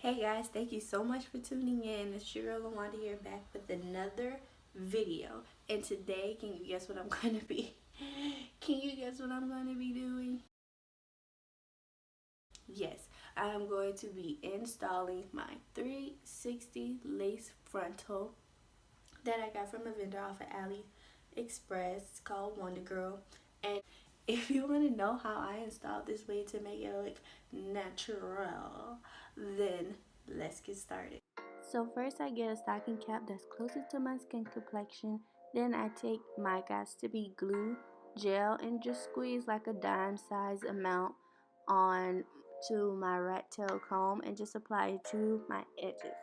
Hey guys, thank you so much for tuning in. It's your girl Lawanda here, back with another video. And today, can you guess what I'm going to be? Can you guess what I'm going to be doing? Yes, I am going to be installing my 360 lace frontal that I got from a vendor off of AliExpress. It's called Wonder Girl. And if you want to know how I installed this way to make it look natural, then let's get started. So first I get a stocking cap that's closest to my skin complexion. Then I take my Gots to Be glue gel and just squeeze like a dime size amount on to my rat tail comb and just apply it to my edges.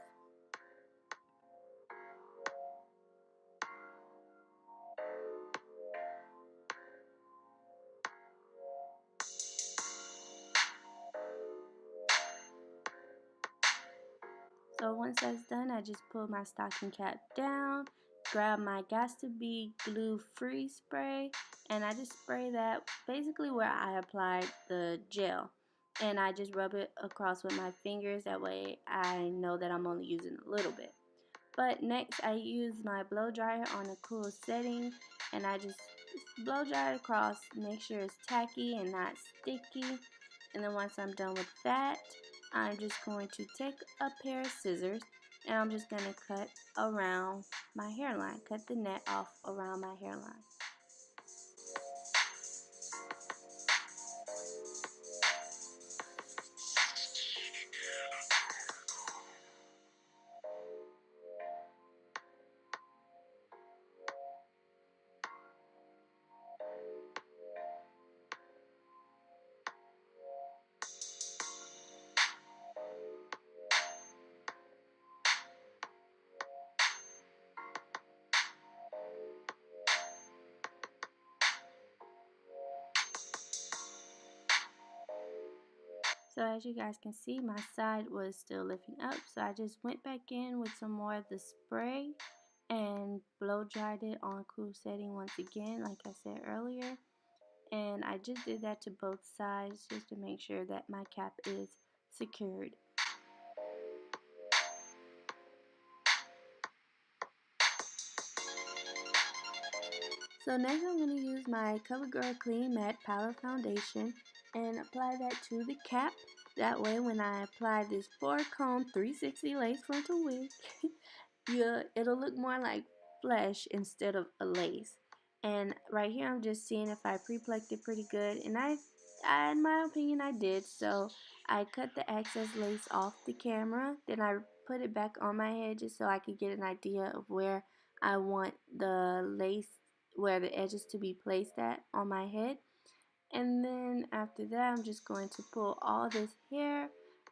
So once that's done, I just pull my stocking cap down, grab my Gots to Be glue free spray, and I just spray that basically where I applied the gel. And I just rub it across with my fingers, that way I know that I'm only using a little bit. But next I use my blow dryer on a cool setting, and I just blow dry it across, make sure it's tacky and not sticky. And then once I'm done with that, I'm just going to take a pair of scissors and I'm just going to cut around my hairline, cut the net off around my hairline. So as you guys can see, my side was still lifting up, so I just went back in with some more of the spray and blow dried it on cool setting once again, like I said earlier. And I just did that to both sides just to make sure that my cap is secured. So next I'm going to use my CoverGirl Clean Matte Powder Foundation and apply that to the cap. That way when I apply this 4-cone 360 lace frontal wig, it'll look more like flesh instead of a lace. And right here I'm just seeing if I pre-plucked it pretty good, and I in my opinion I did. So I cut the excess lace off the camera, then I put it back on my head just so I could get an idea of where I want the lace, where the edges to be placed at on my head. And then after that, I'm just going to pull all this hair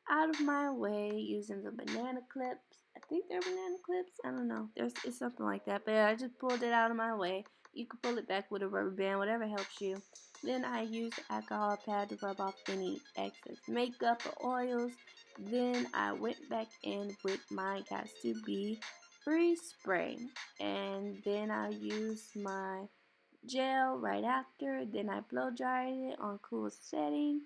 out of my way using the banana clips. I think they're banana clips. I don't know. It's something like that. But I just pulled it out of my way. You can pull it back with a rubber band, whatever helps you. Then I use alcohol pad to rub off any excess makeup or oils. Then I went back in with my Gots to Be free spray. And then I use my gel right after. Then I blow dried it on cool setting.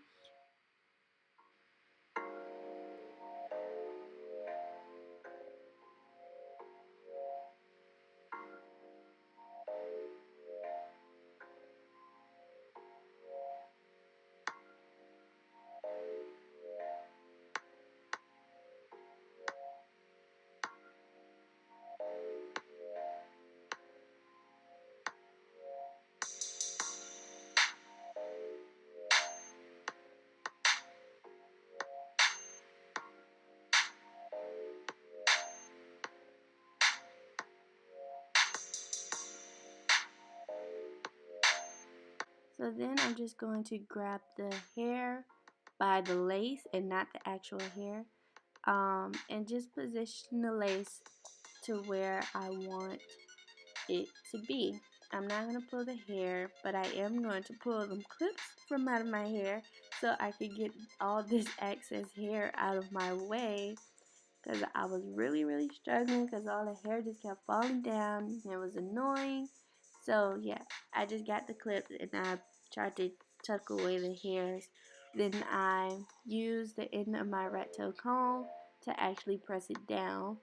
So then I'm just going to grab the hair by the lace and not the actual hair, and just position the lace to where I want it to be. I'm not going to pull the hair, but I am going to pull them clips from out of my hair so I can get all this excess hair out of my way, because I was really struggling because all the hair just kept falling down and it was annoying. So yeah, I just got the clips and I tried to tuck away the hairs. Then I used the end of my rat tail comb to actually press it down.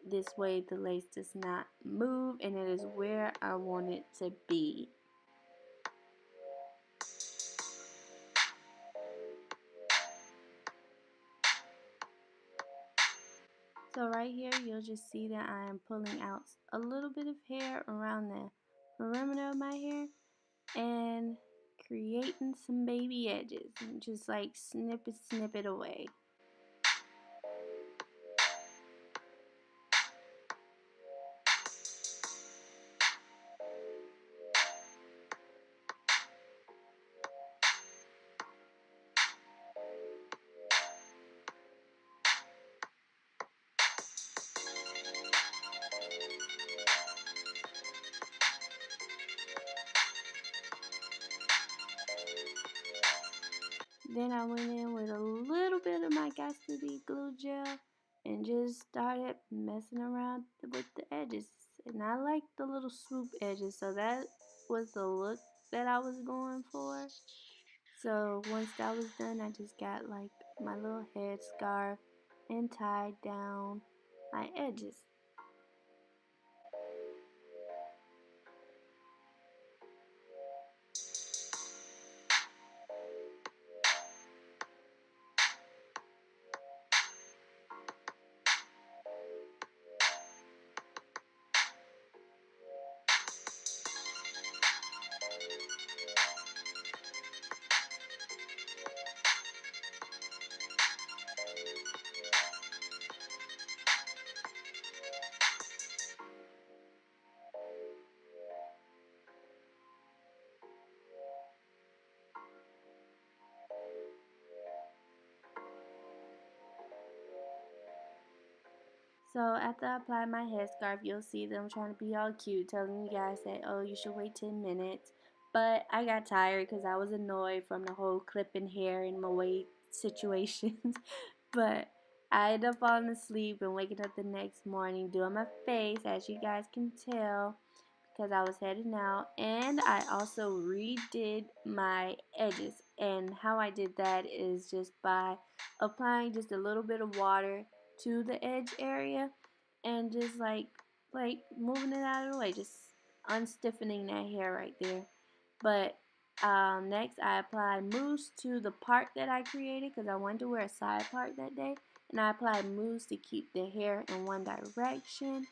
This way the lace does not move and it is where I want it to be. So right here you'll just see that I am pulling out a little bit of hair around the perimeter of my hair and creating some baby edges and just like snip it away. Then I went in with a little bit of my Got to Be glue gel and just started messing around with the edges. And I like the little swoop edges, so that was the look that I was going for. So once that was done, I just got like my little head scarf and tied down my edges. So after I apply my headscarf, you'll see them trying to be all cute, telling you guys that, oh, you should wait 10 minutes. But I got tired because I was annoyed from the whole clipping hair in my wig situations. But I ended up falling asleep and waking up the next morning doing my face, as you guys can tell, because I was heading out. And I also redid my edges. And how I did that is just by applying just a little bit of water to the edge area and just like moving it out of the way, just unstiffening that hair right there. But next I applied mousse to the part that I created because I wanted to wear a side part that day, and I applied mousse to keep the hair in one direction.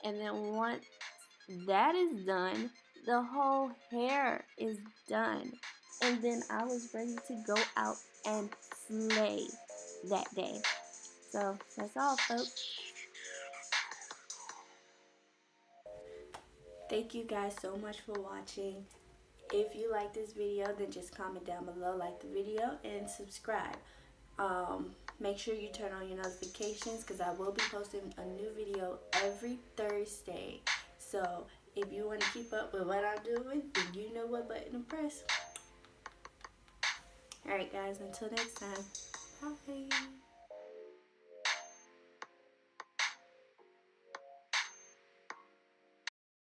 And then once that is done, the whole hair is done. And then I was ready to go out and slay that day. So that's all, folks. Thank you guys so much for watching. If you like this video, then just comment down below, like the video, and subscribe. Make sure you turn on your notifications because I will be posting a new video every Thursday. So if you want to keep up with what I'm doing, then you know what button to press. Alright guys, until next time, bye.